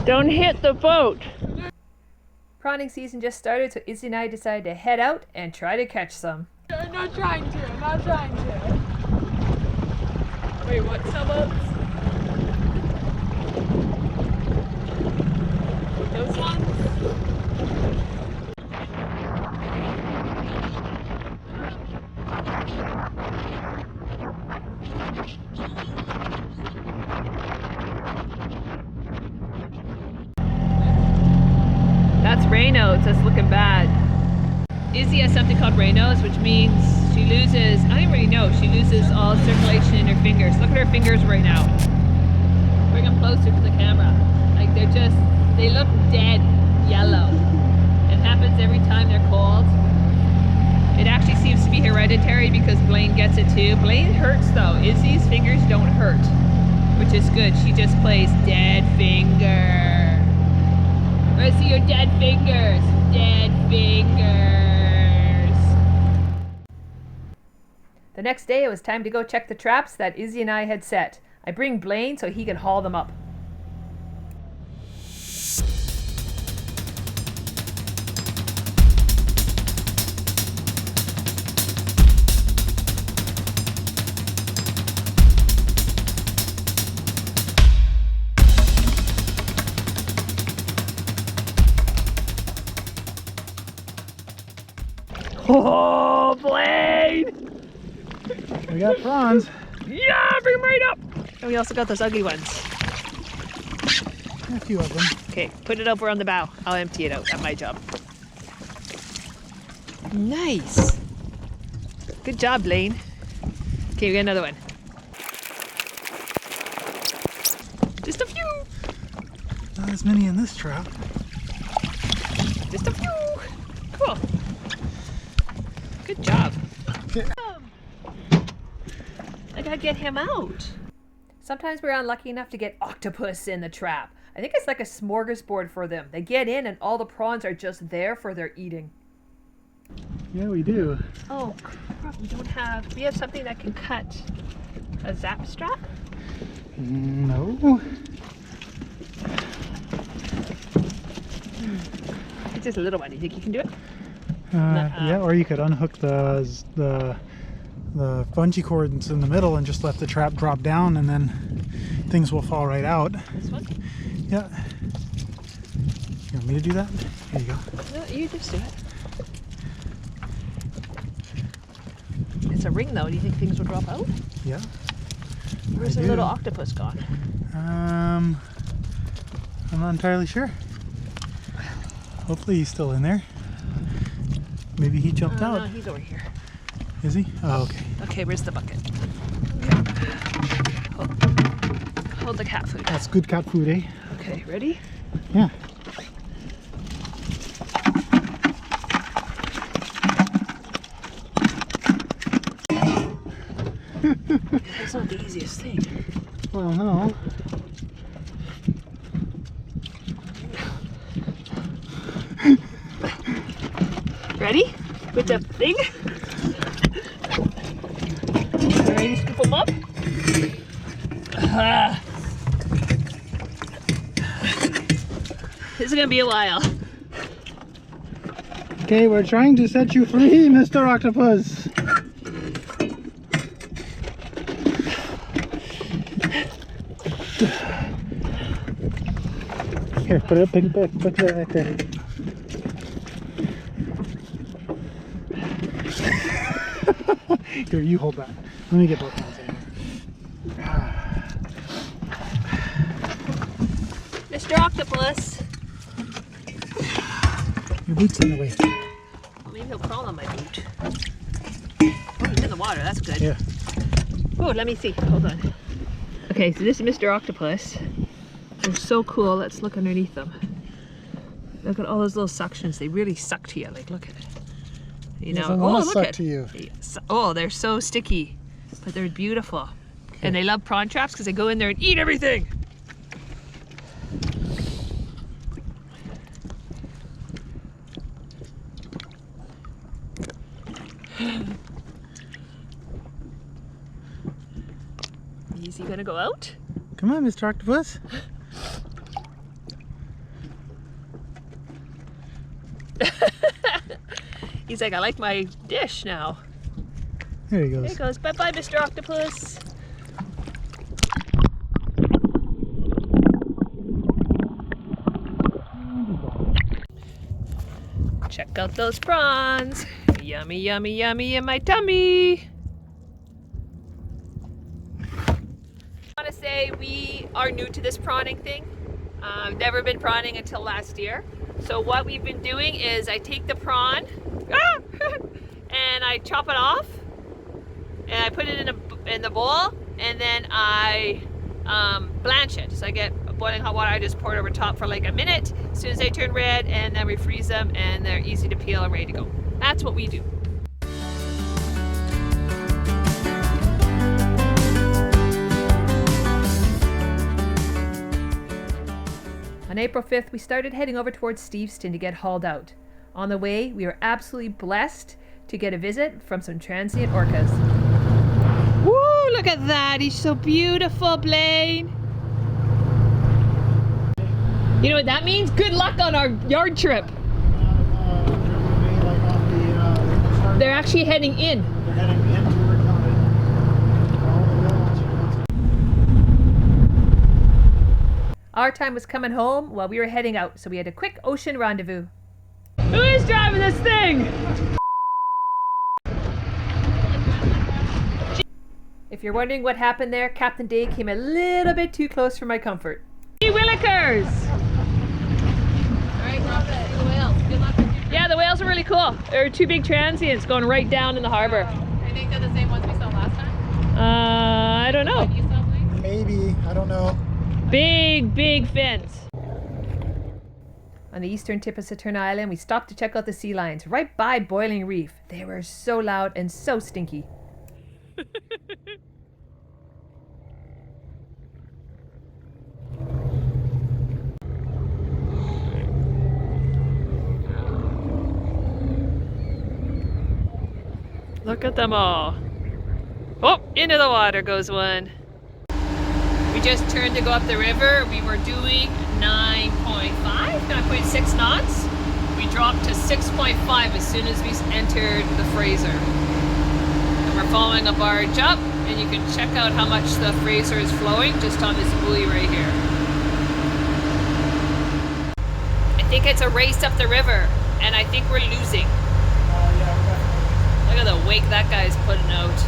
Don't hit the boat. Prawning season just started, so Izzie and I decided to head out and try to catch some. I'm not trying to. Wait, what? Sailboats? Those ones? That's Raynos. That's looking bad. Izzie has something called Raynos, which means she loses, I don't really know, she loses all circulation in her fingers. Look at her fingers right now. Bring them closer to the camera. Like they look dead yellow. It happens every time they're cold. It actually seems to be hereditary because Blaine gets it too. Blaine hurts though. Izzie's fingers don't hurt, which is good. She just plays dead finger. I see your dead fingers. Dead fingers. The next day it was time to go check the traps that Izzie and I had set. I bring Blaine so he can haul them up. Oh, Blaine! We got prawns. Yeah, bring them right up! And we also got those ugly ones. A few of them. Okay, put it over on the bow. I'll empty it out. That's my job. Nice! Good job, Blaine. Okay, we got another one. Just a few! Not as many in this trap. Just a few! Cool. Good job. Okay. I gotta get him out. Sometimes we're unlucky enough to get octopus in the trap. I think it's like a smorgasbord for them. They get in and all the prawns are just there for their eating. Yeah, we do. Oh crap, we have something that can cut a zap strap? No. It's just a little one. Do you think you can do it? Yeah, or you could unhook the bungee cords in the middle and just let the trap drop down, and then things will fall right out. This one? Yeah. You want me to do that? Here you go. No, you just do it. It's a ring though. Do you think things will drop out? Yeah. Where's the little octopus gone? I'm not entirely sure. Hopefully he's still in there. Maybe he jumped out. No, he's over here. Is he? Oh, okay. Okay, where's the bucket? Hold the cat food. That's good cat food, eh? Okay, ready? Yeah. That's not the easiest thing. Well, no. Ready? With the thing? Ready to scoop them up? This is gonna be a while. Okay, we're trying to set you free, Mr. Octopus. Here, put it right there. Here, you hold that. Let me get both hands in here. Mr. Octopus! Your boot's in the way. Well, maybe he'll crawl on my boot. Oh, he's in the water. That's good. Yeah. Oh, let me see. Hold on. Okay, so this is Mr. Octopus. They're so cool. Let's look underneath them. Look at all those little suctions. They really suck to you. Like, look at it. You know, oh, look at to you. Oh, they're so sticky, but they're beautiful. Okay. And they love prawn traps because they go in there and eat everything. Is he gonna go out? Come on, Mr. Octopus. He's like, I like my dish now. There he There goes. he goes. Bye-bye, Mr. Octopus. Check out those prawns. Yummy, yummy, yummy in my tummy. I want to say we are new to this prawning thing. Never been prawning until last year. So what we've been doing is I take the prawn and I chop it off and I put it in the bowl and then I blanch it. So I get boiling hot water, I just pour it over top for like a minute. As soon as they turn red, and then we freeze them and they're easy to peel and ready to go. That's what we do. On April 5th, we started heading over towards Steveston to get hauled out. On the way, we were absolutely blessed to get a visit from some transient orcas. Woo, look at that. He's so beautiful, Blaine. You know what that means? Good luck on our yard trip. They're actually heading in. They're heading into Our time was coming home while we were heading out, so we had a quick ocean rendezvous. Who is driving this thing? If you're wondering what happened there, Captain Day came a little bit too close for my comfort. Hey, Willikers! Alright, we're off to see the whales. Good luck with your Yeah, the whales are really cool. There are two big transients going right down in the harbor. I think they're the same ones we saw last time. I don't know. What you saw, Blaine? Maybe, I don't know. Big, big fins. On the eastern tip of Saturn Island, we stopped to check out the sea lions right by Boiling Reef. They were so loud and so stinky. Look at them all. Oh, into the water goes one. We just turned to go up the river. We were doing 9.6 knots. We dropped to 6.5 as soon as we entered the Fraser. And we're following a barge up, and you can check out how much the Fraser is flowing just on this buoy right here. I think it's a race up the river, and I think we're losing. Look at the wake that guy's putting out.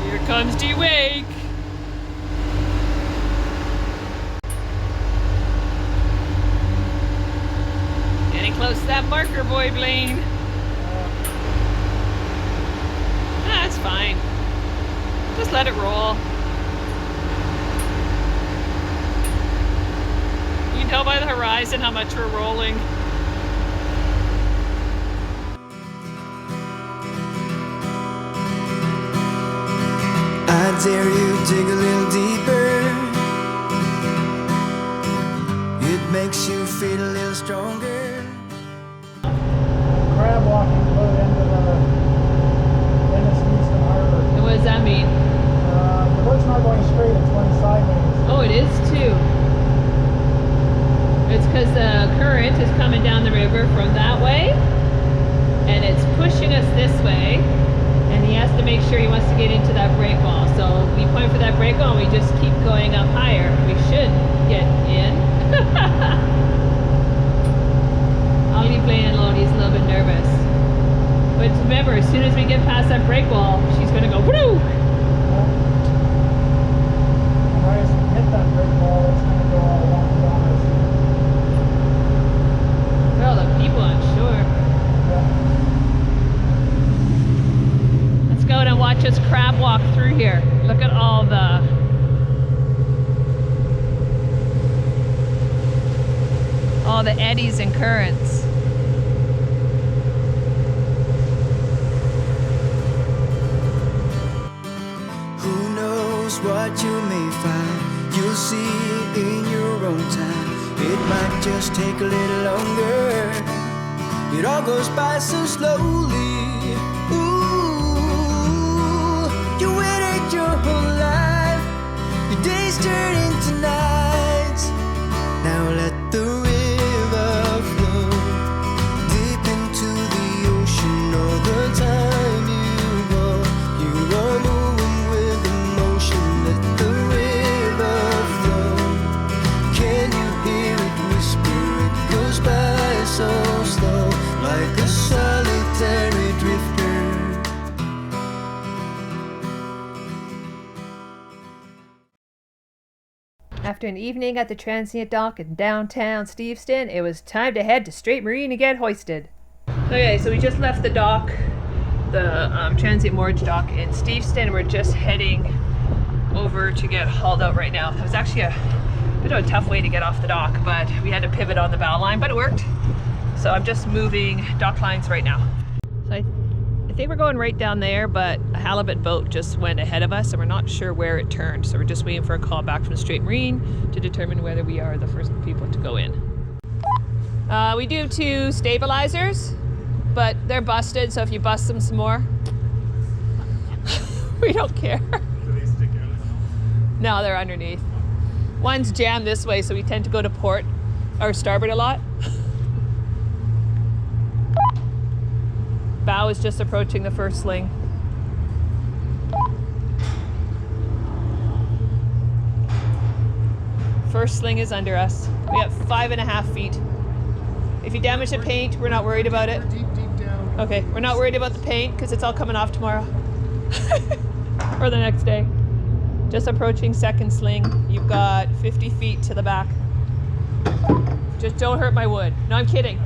Here comes D-Wake. Getting close to that marker, boy, Blaine. That's fine. Just let it roll. You can tell by the horizon how much we're rolling. I dare you dig a little deeper. It makes you feel a little stronger. Crab walking to the end of the Steveston Harbour. And what does that mean? The boat's not going straight, it's going sideways. Oh, it is too. It's because the current is coming down the river from that way, and it's pushing us this way, and he has to make sure he wants to get into that break wall. So we point for that break wall, and we just keep going up higher. We should get in. I'll leave Blaine alone, he's a little bit nervous. But remember, as soon as we get past that break wall, she's going to go, whoo! Right as we hit that break wall, it's going to go all along the line. Well, the people, I'm sure. Let's go and watch us crab walk through here. Look at all the eddies and currents. Who knows what you may find? You'll see in your own time. It might just take a little longer. It all goes by so slowly. Ooh, you waited your whole life. Your days turn into nights. After an evening at the transient dock in downtown Steveston, it was time to head to Strait Marine and get hoisted. Okay, so we just left the dock, the transient moorage dock in Steveston. We're just heading over to get hauled out right now. It was actually a bit of a tough way to get off the dock, but we had to pivot on the bow line, but it worked. So I'm just moving dock lines right now. So I think we're going right down there, but a halibut boat just went ahead of us and we're not sure where it turned. So we're just waiting for a call back from Strait Marine to determine whether we are the first people to go in. We do have 2 stabilizers, but they're busted, so if you bust them some more, we don't care. Do they stick out at all? No, they're underneath. One's jammed this way, so we tend to go to port or starboard a lot. Bow is just approaching the first sling. First sling is under us. We have 5.5 feet. If you damage the paint, we're not worried about it. Deep down. Okay, we're not worried about the paint because it's all coming off tomorrow. Or the next day. Just approaching second sling. You've got 50 feet to the back. Just don't hurt my wood. No, I'm kidding.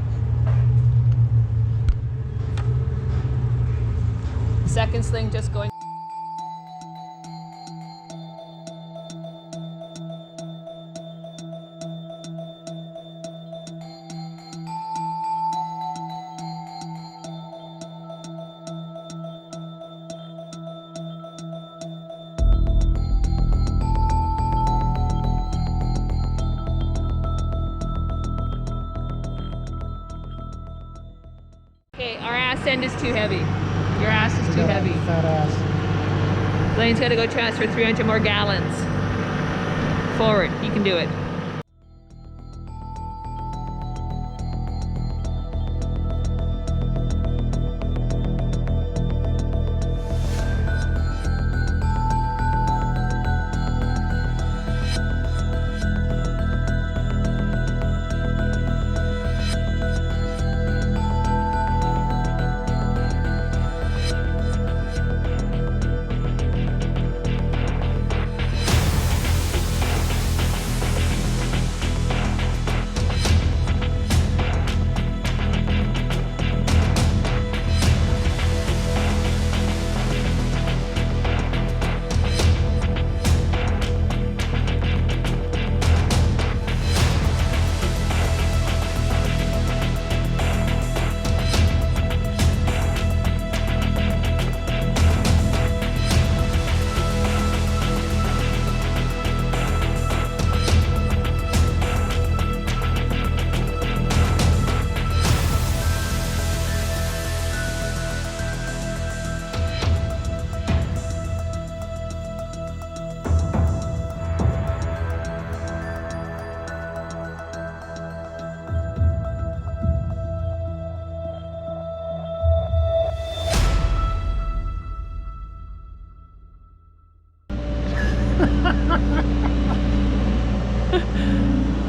Second sling just going. Okay, our ass end is too heavy. Your ass is too heavy. Fat ass. Blaine's got to go transfer 300 more gallons. Forward, he can do it.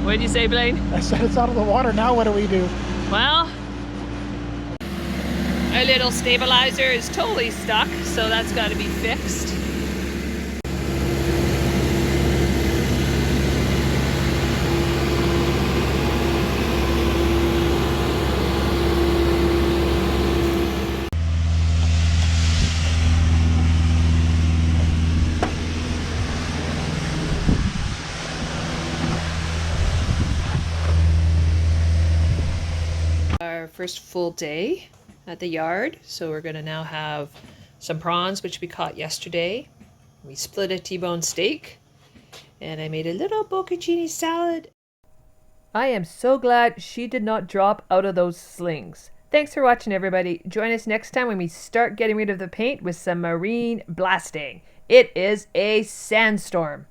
What did you say, Blaine? I said it's out of the water. Now what do we do? Well, our little stabilizer is totally stuck, so that's got to be fixed. Our first full day at the yard, so we're going to now have some prawns which we caught yesterday. We split a T-bone steak and I made a little bocconcini salad. I am so glad she did not drop out of those slings. Thanks for watching, everybody. Join us next time when we start getting rid of the paint with some marine blasting. It is a sandstorm.